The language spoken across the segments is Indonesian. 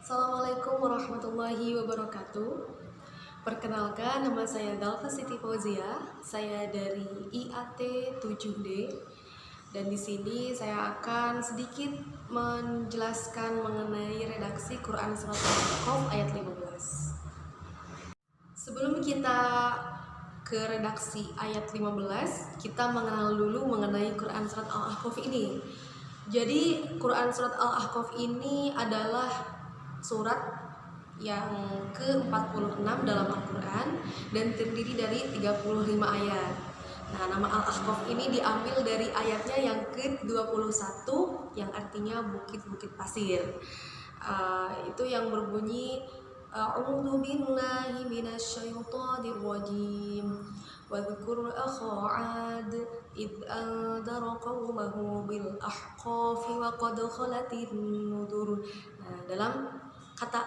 Assalamualaikum warahmatullahi wabarakatuh. Perkenalkan, nama saya Dalfa Siti Fauzia. Saya dari IAT 7D. Dan di sini saya akan sedikit menjelaskan mengenai redaksi Quran Surat Al-Ahqaf ayat 15. Sebelum kita ke redaksi ayat 15, kita mengenal dulu mengenai Quran Surat Al-Ahqaf ini. Jadi Quran Surat Al-Ahqaf ini adalah surat yang ke-46 dalam Al-Quran dan terdiri dari 35 ayat. Nah, nama Al-Ahqaf ini diambil dari ayatnya yang ke-21 yang artinya bukit-bukit pasir. Itu yang berbunyi A'udzu billahi minasyaitonir rajim. Wadhkur akha 'ad id anzara qaumahu bil ahqafi wa qad khalatin nudur. Nah, dalam kata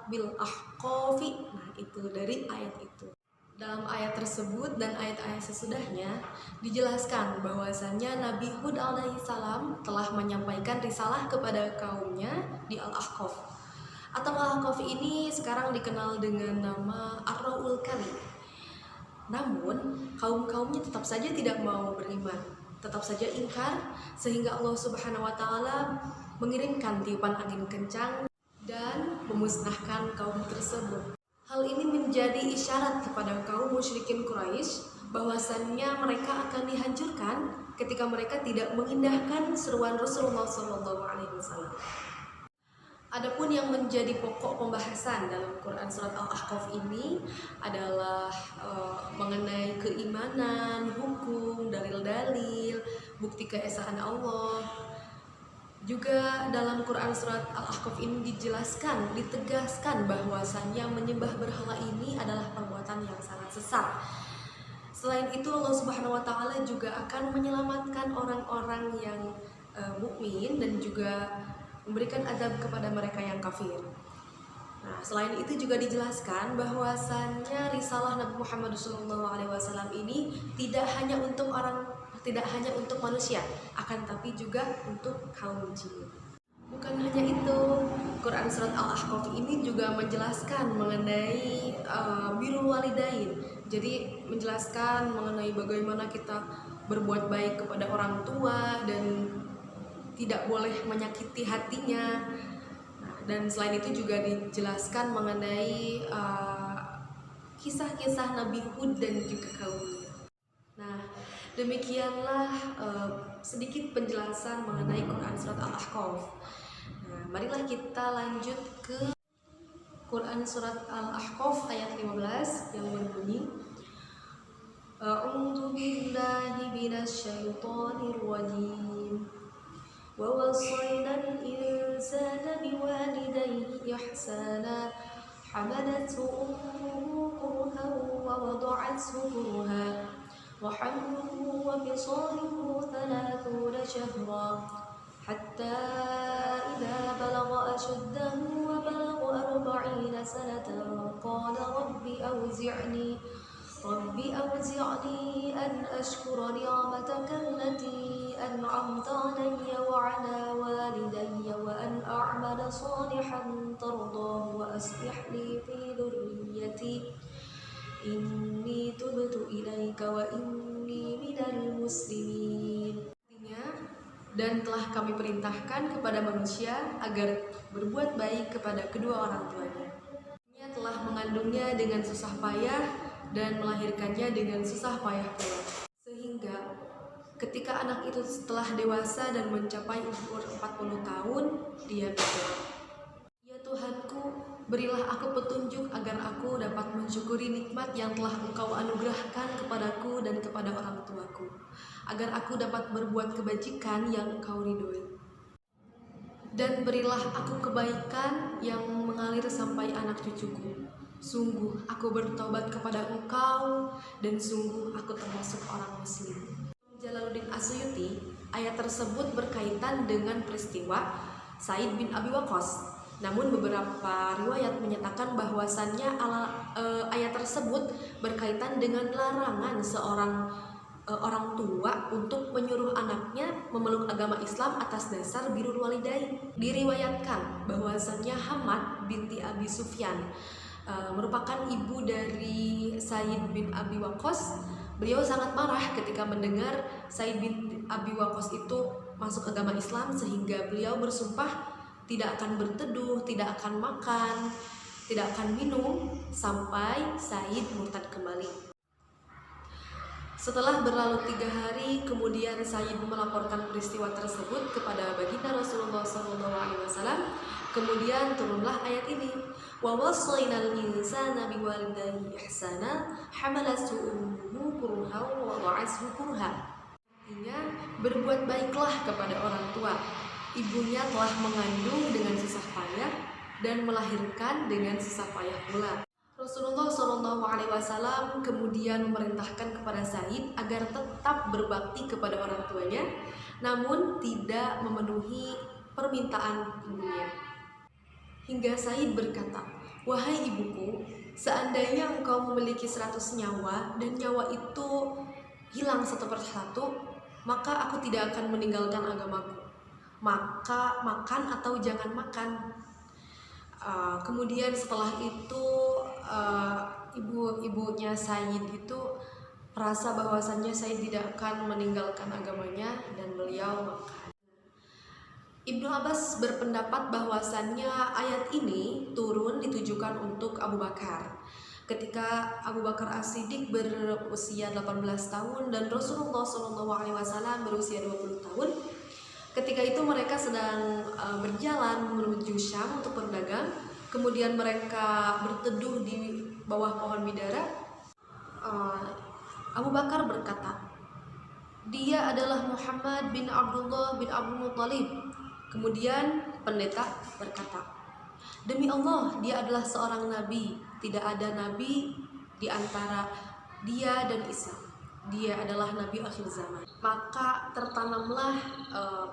bil ahqafi, nah itu dari ayat itu. Dalam ayat tersebut dan ayat-ayat sesudahnya dijelaskan bahwasannya Nabi Hud alaihissalam telah menyampaikan risalah kepada kaumnya di Al-Ahqaf. Atau Al-Ahqaf ini sekarang dikenal dengan nama Ar-Ra'ul Kali. Namun kaum-kaumnya tetap saja tidak mau beriman, tetap saja ingkar, sehingga Allah Subhanahu wa taala mengirimkan tiupan angin kencang dan memusnahkan kaum tersebut. Hal ini menjadi isyarat kepada kaum musyrikin Quraisy bahwasannya mereka akan dihancurkan ketika mereka tidak mengindahkan seruan Rasulullah SAW. Adapun yang menjadi pokok pembahasan dalam Quran Surat Al-Ahqaf ini adalah mengenai keimanan, hukum, dalil-dalil, bukti keesaan Allah. Juga dalam Quran Surat Al-Ahqaf ini dijelaskan, ditegaskan bahwasannya menyembah berhala ini adalah perbuatan yang sangat sesat. Selain itu Allah Subhanahu wa taala juga akan menyelamatkan orang-orang yang mukmin dan juga memberikan azab kepada mereka yang kafir. Nah, selain itu juga dijelaskan bahwasannya risalah Nabi Muhammad SAW ini tidak hanya untuk manusia, akan tapi juga untuk kaum jin. Bukan hanya itu, Quran Surat Al-Ahqaf ini juga menjelaskan mengenai birrul walidain. Jadi menjelaskan mengenai bagaimana kita berbuat baik kepada orang tua dan tidak boleh menyakiti hatinya. Nah, dan selain itu juga dijelaskan mengenai kisah-kisah Nabi Hud dan juga kaumnya. Nah, demikianlah sedikit penjelasan mengenai Quran Surat Al-Ahqaf. Nah, marilah kita lanjut ke Quran Surat Al-Ahqaf ayat 15 yang berbunyi A'udzu billahi minasyaitonir rajim. Wa wasainal insana biwalidayhi ihsana hamalathu ummuhu kurhan wa wada'athu kurhan wa hamluhu wa fisaluhu 30 shahran hatta idza balagha ashuddahu wa balagha 40 sanatan qala rabbi awzi'ni an ashkura ni'mataka allati an'amta 'alayya wa 'ala walidayya wa an a'mala salihan tardahu wa aslih li fi dhurriyyati inni tubtu ilaika wa inni minal muslimin. Dan telah kami perintahkan kepada manusia agar berbuat baik kepada kedua orang tuanya. Ia telah mengandungnya dengan susah payah dan melahirkannya dengan susah payah pula. Sehingga ketika anak itu setelah dewasa dan mencapai umur 40 tahun, dia berdoa, "Ya Tuhanku, berilah aku petunjuk agar aku dapat mensyukuri nikmat yang telah Engkau anugerahkan kepadaku dan kepada orang tuaku, agar aku dapat berbuat kebajikan yang Engkau ridhoi. Dan berilah aku kebaikan yang mengalir sampai anak cucuku. Sungguh aku bertobat kepada Engkau dan sungguh aku termasuk orang muslim." Jalaluddin Asyuti, ayat tersebut berkaitan dengan peristiwa Sa'id bin Abi Waqqas. Namun beberapa riwayat menyatakan bahwasannya ayat tersebut berkaitan dengan larangan seorang orang tua untuk menyuruh anaknya memeluk agama Islam atas dasar birrul walidain. Diriwayatkan bahwasannya Hamad binti Abi Sufyan merupakan ibu dari Sa'id bin Abi Waqqas. Beliau sangat marah ketika mendengar Sa'id bin Abi Waqqas itu masuk agama Islam, sehingga beliau bersumpah tidak akan berteduh, tidak akan makan, tidak akan minum sampai Sa'id murtad kembali. Setelah berlalu 3 hari, kemudian Sa'id melaporkan peristiwa tersebut kepada baginda Rasulullah SAW. Kemudian turunlah ayat ini, wa wassaynal insana biwalidayhi ihsana hamalathu ummuhu kurha wa wada'athu kurha. Artinya, berbuat baiklah kepada orang tua. Ibunya telah mengandung dengan susah payah dan melahirkan dengan susah payah pula. Rasulullah SAW kemudian memerintahkan kepada Sa'id agar tetap berbakti kepada orang tuanya, namun tidak memenuhi permintaan ibunya. Hingga Sa'id berkata, "Wahai ibuku, seandainya engkau memiliki 100 nyawa dan nyawa itu hilang satu persatu, maka aku tidak akan meninggalkan agamaku. Maka makan atau jangan makan." Kemudian setelah itu ibunya Sa'id itu merasa bahwasannya Sa'id tidak akan meninggalkan agamanya dan beliau makan. Ibnu Abbas berpendapat bahwasannya ayat ini turun ditujukan untuk Abu Bakar. Ketika Abu Bakar As-Siddiq berusia 18 tahun dan Rasulullah SAW berusia 20 tahun. Ketika itu mereka sedang berjalan menuju Syam untuk berdagang. Kemudian mereka berteduh di bawah pohon bidara. Abu Bakar berkata, "Dia adalah Muhammad bin Abdullah bin Abdul Muttalib." Kemudian pendeta berkata, "Demi Allah, dia adalah seorang nabi. Tidak ada nabi di antara dia dan Isa. Dia adalah nabi akhir zaman." Maka tertanamlah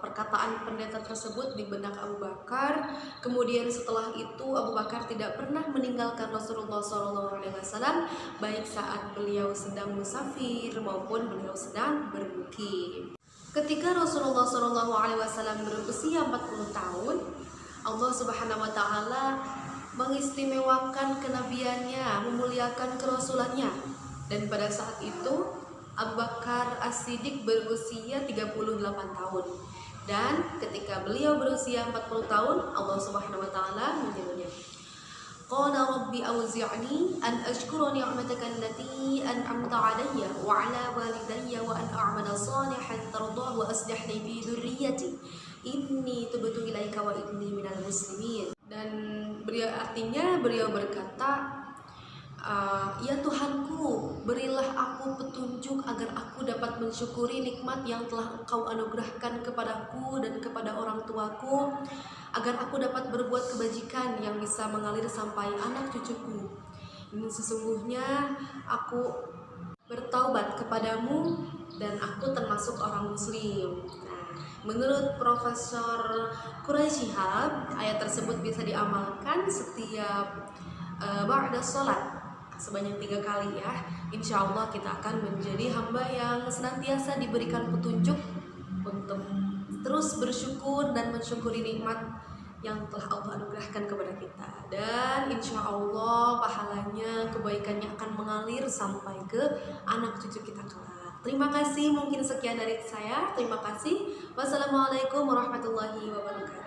perkataan pendeta tersebut di benak Abu Bakar. Kemudian setelah itu Abu Bakar tidak pernah meninggalkan Rasulullah SAW, baik saat beliau sedang musafir maupun beliau sedang bermukim. Ketika Rasulullah SAW berusia 40 tahun, Allah Subhanahu Wa Taala mengistimewakan kenabiannya, memuliakan kerasulannya, dan pada saat itu Abu Bakar As-Siddiq berusia 38 tahun. Dan ketika beliau berusia 40 tahun, Allah Subhanahu wa taala menyuruhnya, "Qala rabbi awzi'ni an ashkura ni'mataka allati an'amta 'alayya wa 'ala walidayya wa an a'mala shalihan tardahu wa aslih li fi dzurriyyati inni tubtu ilaika wa inni minal muslimin." Dan beliau berkata, "Ya Tuhanku, berilah aku petunjuk agar aku dapat mensyukuri nikmat yang telah Engkau anugerahkan kepadaku dan kepada orang tuaku, agar aku dapat berbuat kebajikan yang bisa mengalir sampai anak cucuku. Sesungguhnya aku bertaubat kepadamu dan aku termasuk orang muslim." Nah, menurut Profesor Quraisy Shihab, ayat tersebut bisa diamalkan setiap ba'da sholat sebanyak 3 kali ya. Insya Allah kita akan menjadi hamba yang senantiasa diberikan petunjuk untuk terus bersyukur dan mensyukuri nikmat yang telah Allah anugerahkan kepada kita. Dan insya Allah pahalanya, kebaikannya akan mengalir sampai ke anak cucu kita kelak. Terima kasih, mungkin sekian dari saya. Terima kasih. Wassalamualaikum warahmatullahi wabarakatuh.